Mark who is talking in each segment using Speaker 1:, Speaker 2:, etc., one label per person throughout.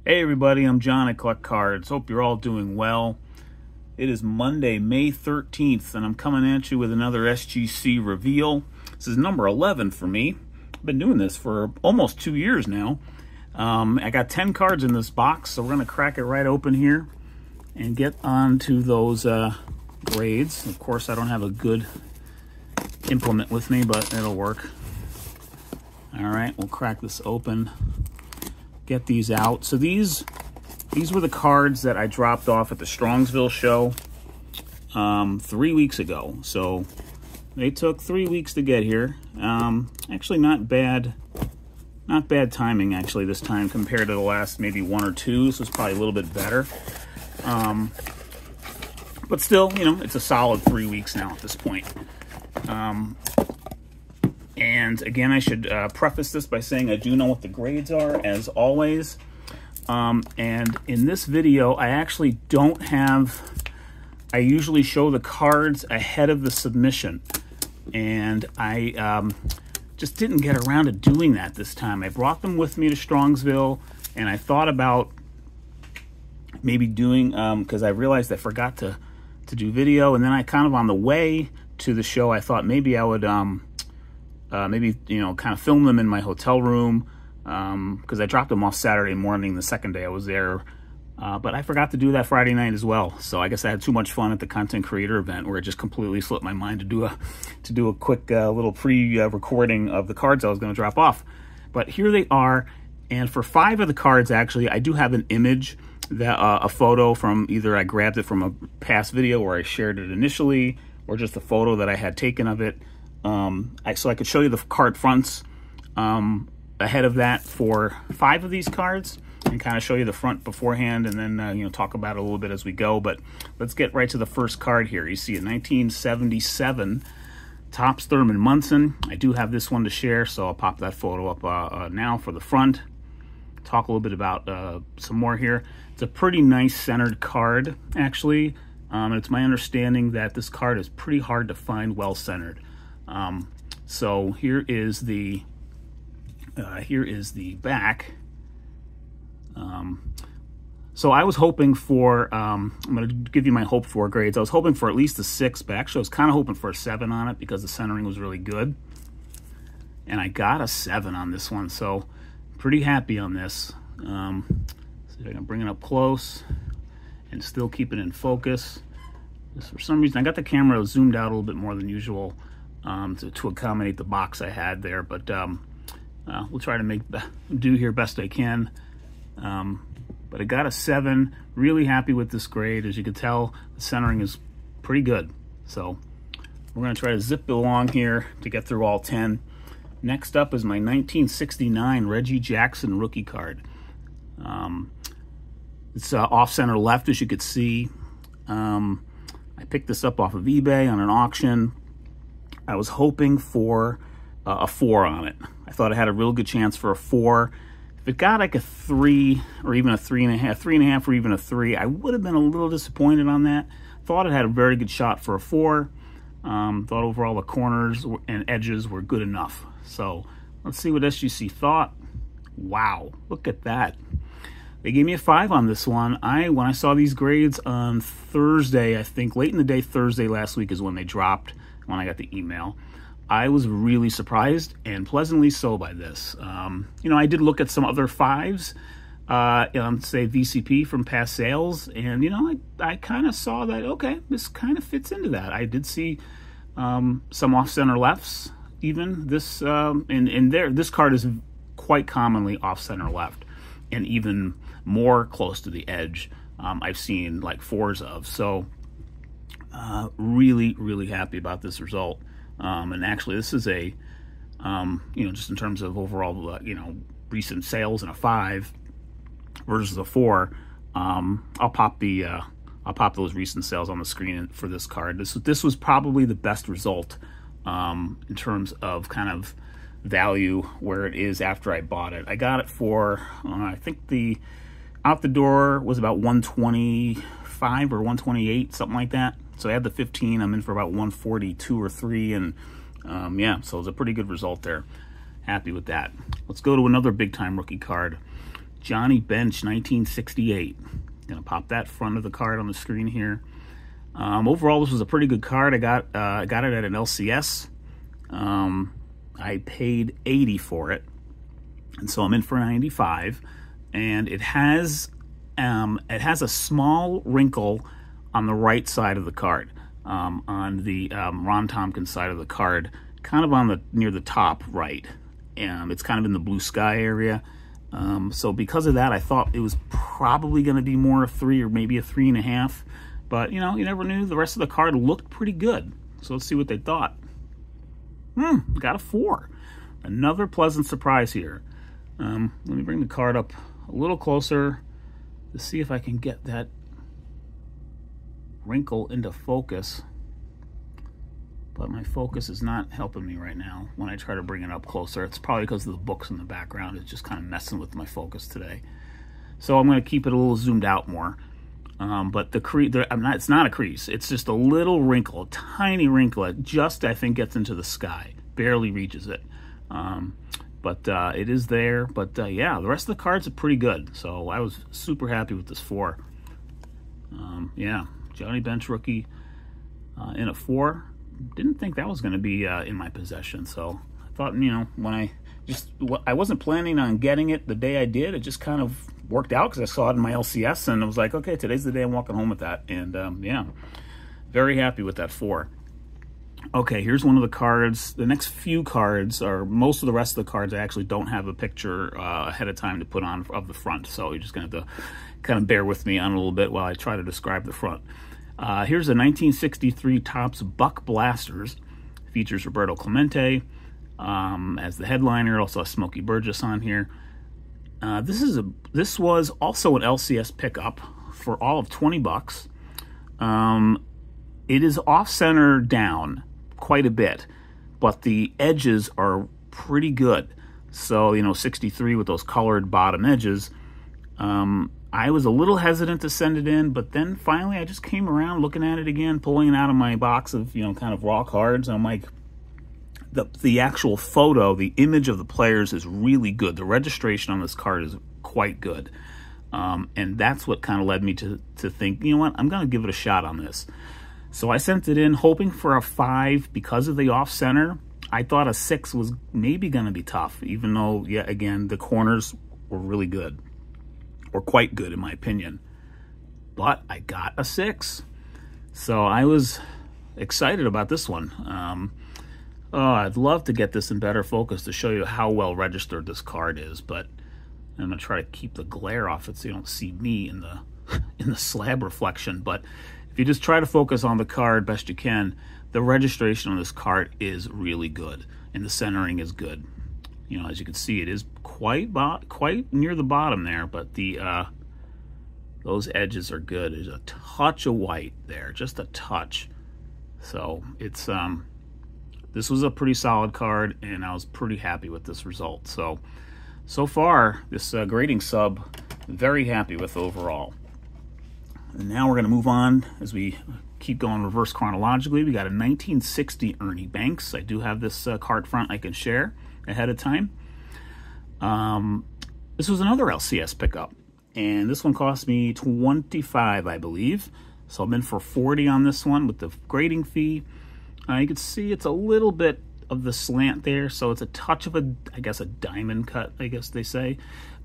Speaker 1: Hey everybody, I'm John at Collect Cards. Hope you're all doing well. It is Monday, May 13th, and I'm coming at you with another SGC reveal. This is number 11 for me. I've been doing this for almost 2 years now. I got 10 cards in this box, so we're going to crack it right open here and get on to those grades. Of course, I don't have a good implement with me, but it'll work. All right, we'll crack this open. Get these out. So these were the cards that I dropped off at the Strongsville show 3 weeks ago. So they took 3 weeks to get here. Actually not bad timing actually this time compared to the last maybe 1 or 2. So it's probably a little bit better. But still, you know, it's a solid 3 weeks now at this point. And again, I should preface this by saying I do know what the grades are, as always. And in this video, I actually don't have... I usually show the cards ahead of the submission. And I just didn't get around to doing that this time. I brought them with me to Strongsville, and I thought about maybe doing... because I realized I forgot to do video. And then I kind of, on the way to the show, I thought maybe I would... maybe, you know, kind of film them in my hotel room, because I dropped them off Saturday morning, the second day I was there. But I forgot to do that Friday night as well. So I guess I had too much fun at the content creator event where it just completely slipped my mind to do a quick little pre-recording of the cards I was going to drop off. But here they are. And for 5 of the cards, actually, I do have an image, that a photo from either I grabbed it from a past video where I shared it initially, or just a photo that I had taken of it. So I could show you the card fronts ahead of that for 5 of these cards, and kind of show you the front beforehand, and then you know, talk about it a little bit as we go. But let's get right to the first card here. You see a 1977 Topps Thurman Munson. I do have this one to share, so I'll pop that photo up now for the front. Talk a little bit about some more here. It's a pretty nice centered card, actually. And it's my understanding that this card is pretty hard to find well centered. So here is the back. So I was hoping for, I'm going to give you my hope for grades. I was hoping for at least a 6, but actually I was kind of hoping for a 7 on it because the centering was really good. And I got a 7 on this one, so pretty happy on this. See if I can bring it up close and still keep it in focus. Just for some reason, I got the camera zoomed out a little bit more than usual. To accommodate the box I had there, but we'll try to do here best I can. But I got a 7. Really happy with this grade. As you can tell, the centering is pretty good. So we're going to try to zip along here to get through all 10. Next up is my 1969 Reggie Jackson rookie card. It's off-center left, as you could see. I picked this up off of eBay on an auction. I was hoping for a 4 on it. I thought I had a real good chance for a 4. If it got like a 3 or even a 3.5, 3.5 or even a 3, I would have been a little disappointed on that. Thought it had a very good shot for a 4. Thought overall the corners and edges were good enough. So let's see what SGC thought. Wow, look at that. They gave me a 5 on this one. When I saw these grades on Thursday, I think late in the day Thursday last week is when they dropped, when I got the email, I was really surprised and pleasantly so by this. You know, I did look at some other 5s, say VCP from past sales, and you know, I kind of saw that, okay, this kind of fits into that. I did see some off-center lefts, even this, this card is quite commonly off-center left, and even more close to the edge. I've seen like 4s of, so really happy about this result. And actually this is a you know, just in terms of overall you know, recent sales in a 5 versus a 4, I'll pop those recent sales on the screen for this card. This was probably the best result in terms of kind of value where it is after I bought it. I got it for I think the out the door was about 125 or 128, something like that. So I had the 15. I'm in for about 142 or 3, and yeah, so it was a pretty good result there. Happy with that. Let's go to another big time rookie card. Johnny Bench, 1968. Gonna pop that front of the card on the screen here. Overall, this was a pretty good card. I got it at an LCS. I paid $80 for it, and so I'm in for $95. And it has a small wrinkle on the right side of the card, on the Ron Tompkins side of the card, kind of near the top right. It's kind of in the blue sky area. So because of that, I thought it was probably going to be more a 3 or maybe a 3.5. But, you know, you never knew. The rest of the card looked pretty good. So let's see what they thought. Got a 4. Another pleasant surprise here. Let me bring the card up a little closer to see if I can get that wrinkle into focus. But my focus is not helping me right now when I try to bring it up closer. It's probably because of the books in the background. It's just kind of messing with my focus today. So I'm going to keep it a little zoomed out more. But it's not a crease. It's just a little wrinkle, a tiny wrinkle. It just, I think, gets into the sky. Barely reaches it. But it is there. But yeah, the rest of the cards are pretty good. So I was super happy with this 4. Yeah, Johnny Bench rookie in a 4. Didn't think that was going to be in my possession. So I thought, you know, when I wasn't planning on getting it the day I did. It just kind of worked out because I saw it in my LCS, and I was like, okay, today's the day I'm walking home with that. And yeah, very happy with that 4. Okay, here's one of the cards. The next few cards, or most of the rest of the cards, I actually don't have a picture ahead of time to put on of the front. So you're just going to have to kind of bear with me on a little bit while I try to describe the front. Here's a 1963 Topps Buck Blasters. Features Roberto Clemente as the headliner. Also a Smokey Burgess on here. This was also an LCS pickup for all of $20. It is off-center down quite a bit, but the edges are pretty good. So, you know, 63 with those colored bottom edges. I was a little hesitant to send it in, but then finally I just came around looking at it again, pulling it out of my box of, you know, kind of raw cards. I'm like, the actual photo, the image of the players is really good. The registration on this card is quite good. And that's what kind of led me to think, you know what, I'm going to give it a shot on this. So I sent it in hoping for a 5 because of the off-center. I thought a 6 was maybe going to be tough, even though, yeah, again, the corners were really good. Or quite good, in my opinion. But I got a 6. So I was excited about this one. Oh, I'd love to get this in better focus to show you how well registered this card is, but I'm going to try to keep the glare off it so you don't see me in the slab reflection. But if you just try to focus on the card best you can, the registration on this card is really good, and the centering is good. You know, as you can see, it is quite near the bottom there, but those edges are good. There's a touch of white there, just a touch. So it's this was a pretty solid card, and I was pretty happy with this result. So far, this grading sub, very happy with overall. And now we're going to move on as we keep going reverse chronologically. We got a 1960 Ernie Banks. I do have this card front I can share ahead of time. This was another LCS pickup, and this one cost me $25, I believe. So I'm in for $40 on this one with the grading fee. You can see it's a little bit of the slant there, so it's a touch of I guess a diamond cut, I guess they say.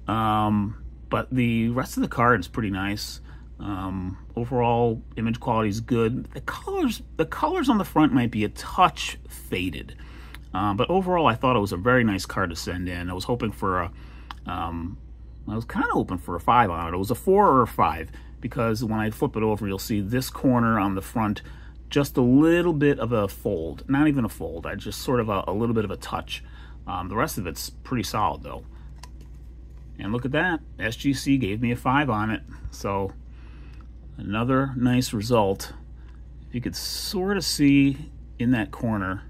Speaker 1: But the rest of the card is pretty nice. Overall image quality is good. The colors on the front might be a touch faded. But overall, I thought it was a very nice card to send in. I was hoping for I was kind of hoping for a 5 on it. It was a 4 or a 5, because when I flip it over, you'll see this corner on the front, just a little bit of a fold. Not even a fold, just sort of a little bit of a touch. The rest of it's pretty solid, though. And look at that. SGC gave me a 5 on it. So another nice result. If you could sort of see in that corner,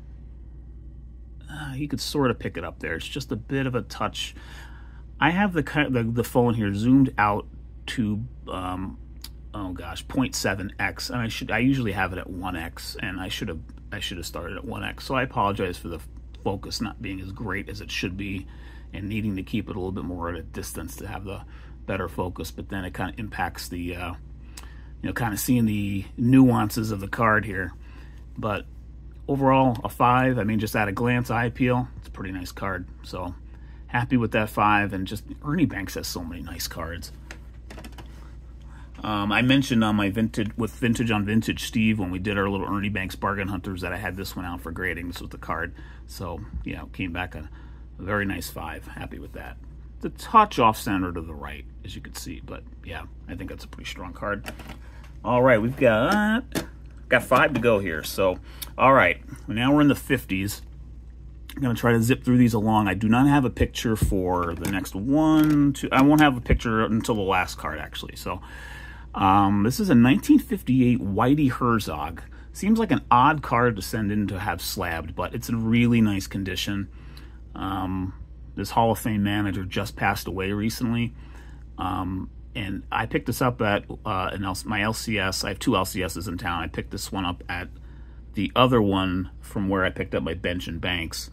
Speaker 1: you could sort of pick it up there. It's just a bit of a touch. I have the phone here zoomed out to oh gosh, 0.7x, and I usually have it at 1x, and I should have started at 1x. So I apologize for the focus not being as great as it should be and needing to keep it a little bit more at a distance to have the better focus, but then it kind of impacts the, you know, kind of seeing the nuances of the card here. But overall, a 5. I mean, just at a glance, eye appeal, it's a pretty nice card. So happy with that 5, and just Ernie Banks has so many nice cards. I mentioned on my Vintage on Vintage Steve, when we did our little Ernie Banks bargain hunters, that I had this one out for grading. This was the card. So, you know, came back a very nice 5. Happy with that. The touch off center to the right, as you can see, but yeah, I think that's a pretty strong card. All right, we've got 5 to go here. So, all right, now we're in the 50s. I'm going to try to zip through these along. I do not have a picture for the next 1, 2. I won't have a picture until the last card, actually. So, this is a 1958 Whitey Herzog. Seems like an odd card to send in to have slabbed, but it's in really nice condition. This Hall of Fame manager just passed away recently. And I picked this up at my LCS. I have 2 LCSs in town. I picked this one up at the other one from where I picked up my Bench and Banks,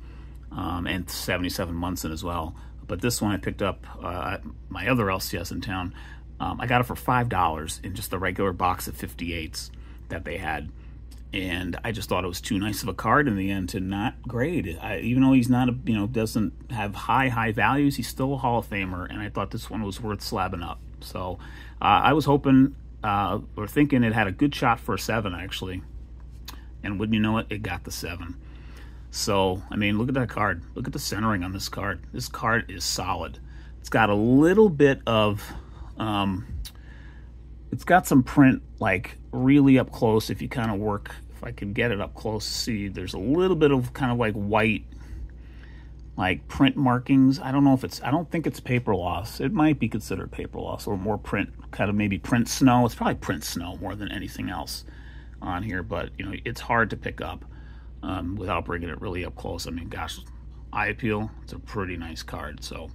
Speaker 1: and 77 Munson as well. But this one I picked up at my other LCS in town. I got it for $5 in just the regular box of 58s that they had. And I just thought it was too nice of a card in the end to not grade. Even though he's not, doesn't have high values, he's still a Hall of Famer, and I thought this one was worth slabbing up. So I was hoping, or thinking it had a good shot for a 7, actually. And wouldn't you know it, it got the 7. So, I mean, look at that card. Look at the centering on this card. This card is solid. It's got a little bit of... it's got some print, like, really up close. If you kind of work, if I can get it up close, see, there's a little bit of kind of like white, like, print markings. I don't know if it's, I don't think it's paper loss. It might be considered paper loss, or more print, kind of maybe print snow. It's probably print snow more than anything else on here, but, it's hard to pick up without bringing it really up close. I mean, gosh, eye appeal, it's a pretty nice card. So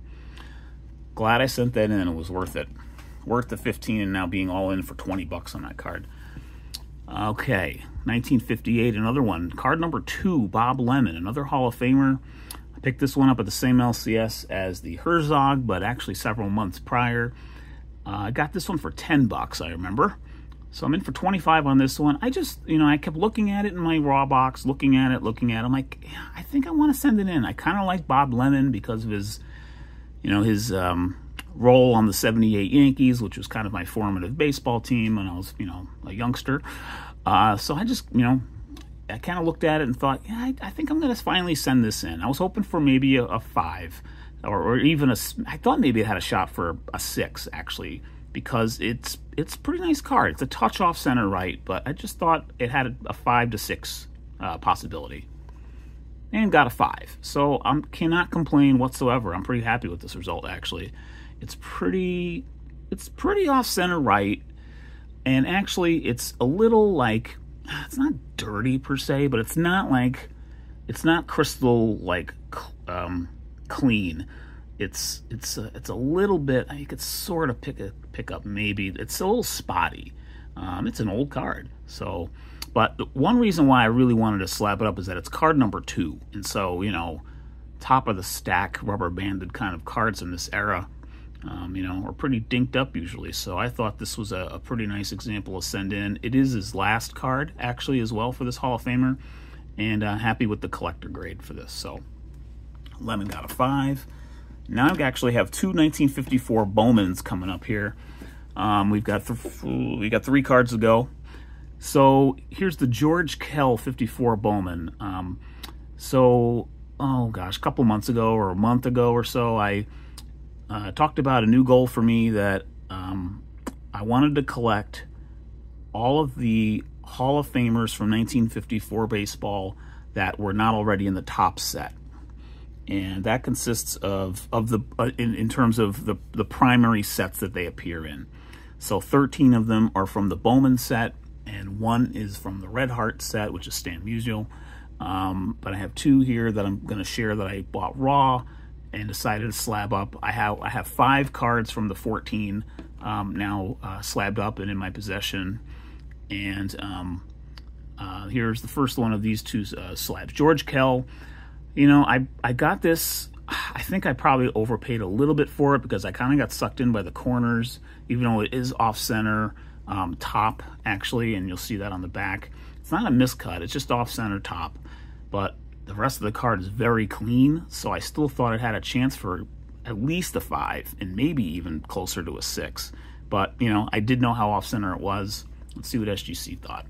Speaker 1: glad I sent that in. It was worth it. Worth the 15, and now being all in for 20 bucks on that card. Okay, 1958, another one. Card number 2, Bob Lemon, another Hall of Famer. I picked this one up at the same LCS as the Herzog, but actually several months prior. I got this one for 10 bucks, I remember. So I'm in for 25 on this one. I just, I kept looking at it in my raw box, looking at it. I'm like, yeah, I think I want to send it in. I kind of like Bob Lemon because of his, his role on the 78 Yankees, which was kind of my formative baseball team when I was, a youngster. So I just, I kind of looked at it and thought, yeah, I think I'm going to finally send this in. I was hoping for maybe a 5 or even I thought maybe it had a shot for a 6, actually, because it's a pretty nice card. It's a touch off center right, but I just thought it had a 5 to 6 possibility. And got a 5. So I cannot complain whatsoever. I'm pretty happy with this result, actually. It's pretty off center right, and actually it's a little like, it's not dirty per se, but it's not crystal like clean. It's a little bit, you could sort of pick up maybe. It's a little spotty. It's an old card. So, but the one reason why I really wanted to slap it up is that it's card number 2, and so top of the stack rubber banded kind of cards in this era. Are pretty dinked up usually, so I thought this was a pretty nice example to send in. It is his last card, actually, as well, for this Hall of Famer, and happy with the collector grade for this. So, Lemon got a 5. Now I actually have 2 1954 Bowmans coming up here. We've got 3 cards to go. So, here's the George Kell 54 Bowman. Oh gosh, a couple months ago, or a month ago or so, I talked about a new goal for me that I wanted to collect all of the Hall of Famers from 1954 baseball that were not already in the top set. And that consists of the in terms of the primary sets that they appear in. So 13 of them are from the Bowman set, and 1 is from the Red Heart set, which is Stan Musial. But I have 2 here that I'm going to share that I bought raw and decided to slab up. I have 5 cards from the 14 now slabbed up and in my possession. And here's the first one of these 2 slabs. George Kell. I got this I think I probably overpaid a little bit for it because I kind of got sucked in by the corners, even though it is off-center top, actually, and you'll see that on the back. It's not a miscut, it's just off-center top, but the rest of the card is very clean, so I still thought it had a chance for at least a 5, and maybe even closer to a 6. But, you know, I did know how off-center it was. Let's see what SGC thought.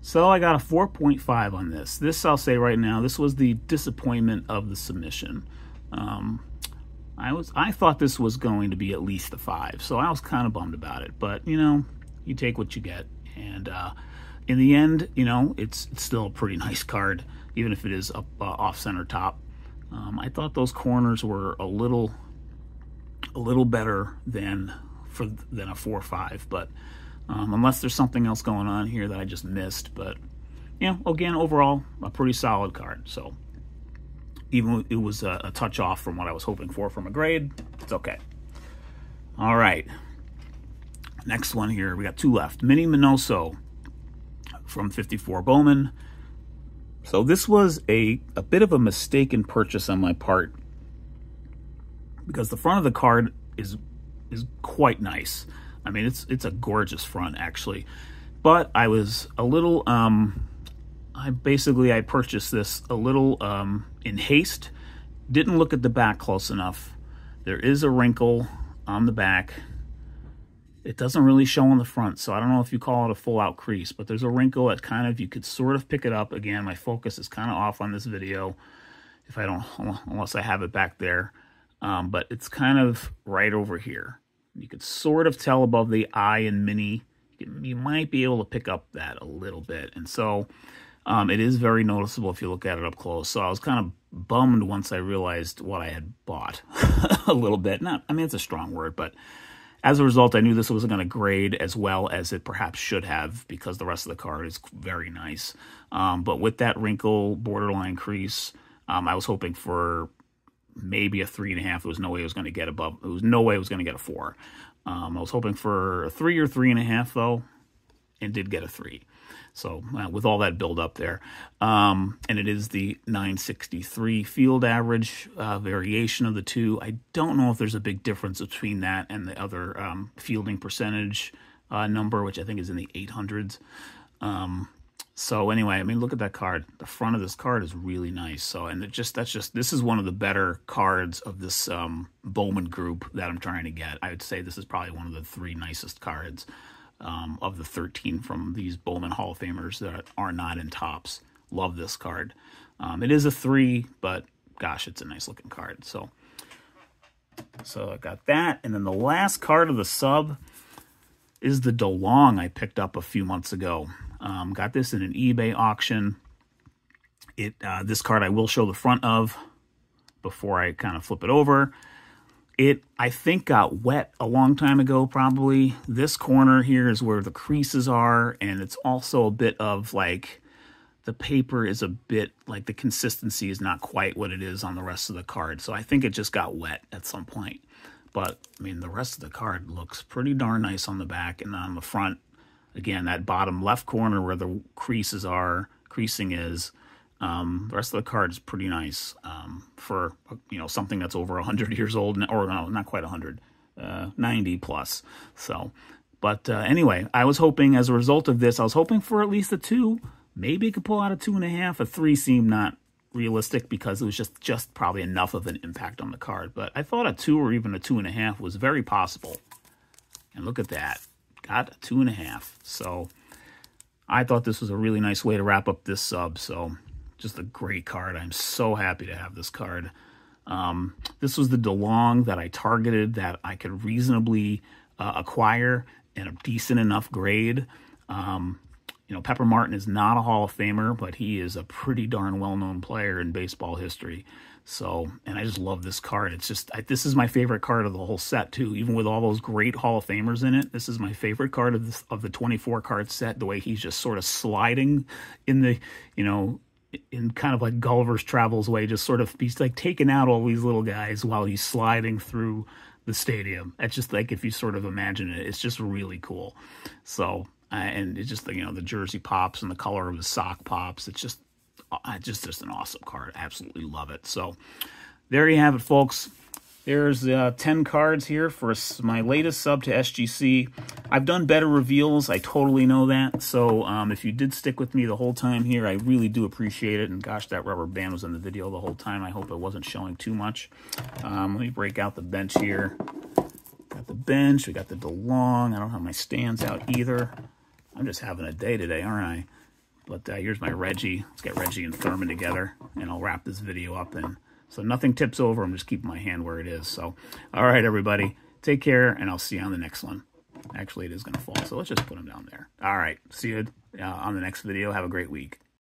Speaker 1: So I got a 4.5 on this. This, I'll say right now, this was the disappointment of the submission. I thought this was going to be at least a 5, so I was kind of bummed about it. But, you know, you take what you get. And in the end, you know, it's still a pretty nice card, even if it is up off-center top. I thought those corners were a little better than a 4.5, but unless there's something else going on here that I just missed. But, you know, again, overall, a pretty solid card. So even it was a touch off from what I was hoping for from a grade, it's okay. All right. Next one here, we got 2 left. Mini Minoso from 54 Bowman. So this was a bit of a mistaken purchase on my part because the front of the card is quite nice. I mean, it's a gorgeous front, actually. But I was a little, I purchased this a little in haste. Didn't look at the back close enough. There is a wrinkle on the back. It doesn't really show on the front, so I don't know if you call it a full-out crease, but there's a wrinkle that kind of, you could sort of pick it up. Again, my focus is kind of off on this video, if I don't, unless I have it back there. But it's kind of right over here. You could sort of tell above the eye and mini. You might be able to pick up that a little bit. And so it is very noticeable if you look at it up close. So I was kind of bummed once I realized what I had bought a little bit. I mean, it's a strong word, but as a result, I knew this wasn't going to grade as well as it perhaps should have because the rest of the card is very nice. But with that wrinkle, borderline crease, I was hoping for maybe a 3.5. There was no way it was going to get above. There was no way it was going to get a 4. I was hoping for a 3 or 3.5 though, and did get a 3. So with all that build up there, and it is the 963 field average variation of the two. I don't know if there's a big difference between that and the other fielding percentage number, which I think is in the 800s. So anyway, I mean, look at that card. The front of this card is really nice. So, and this is one of the better cards of this Bowman group that I'm trying to get. I would say this is probably one of the 3 nicest cards of the 13 from these Bowman Hall of Famers that are not in tops. Love this card. It is a 3, but gosh, it's a nice looking card. So I got that. And then the last card of the sub is the DeLong I picked up a few months ago. Got this in an eBay auction. This card I will show the front of before I kind of flip it over. It, I think, got wet a long time ago, probably. This corner here is where the creases are, and it's also a bit of, like, the paper is a bit, like, the consistency is not quite what it is on the rest of the card. So I think it just got wet at some point. But, I mean, the rest of the card looks pretty darn nice on the back and on the front. Again, that bottom left corner where the creasing is, the rest of the card is pretty nice for, you know, something that's over 100 years old, or no, not quite 100, 90 plus. So, but anyway, I was hoping as a result of this, I was hoping for at least a 2. Maybe it could pull out a 2.5. A 3 seemed not realistic because it was just probably enough of an impact on the card. But I thought a 2 or even a 2.5 was very possible. And look at that. Got a 2.5. So I thought this was a really nice way to wrap up this sub. So just a great card. I'm so happy to have this card. This was the DeLong that I targeted that I could reasonably acquire in a decent enough grade. You know, Pepper Martin is not a Hall of Famer, but he is a pretty darn well-known player in baseball history. So, and I just love this card. It's just, this is my favorite card of the whole set, too. Even with all those great Hall of Famers in it, this is my favorite card of the 24-card set, the way he's just sort of sliding in the, you know, in kind of like Gulliver's Travels way, just sort of, he's like taking out all these little guys while he's sliding through the stadium. It's just like, if you sort of imagine it, it's just really cool. So, and it's just, you know, the jersey pops and the color of the sock pops. It's just an awesome card. I absolutely love it. So there you have it, folks. There's 10 cards here for my latest sub to SGC. I've done better reveals. I totally know that. So if you did stick with me the whole time here, I really do appreciate it. And gosh, that rubber band was in the video the whole time. I hope it wasn't showing too much. Let me break out the bench here. Got the bench. We got the DeLong. I don't have my stands out either. I'm just having a day today, aren't I? But here's my Reggie. Let's get Reggie and Thurman together, and I'll wrap this video up then. So nothing tips over. I'm just keeping my hand where it is. So, all right, everybody. Take care, and I'll see you on the next one. Actually, it is going to fall, so let's just put them down there. All right. See you on the next video. Have a great week.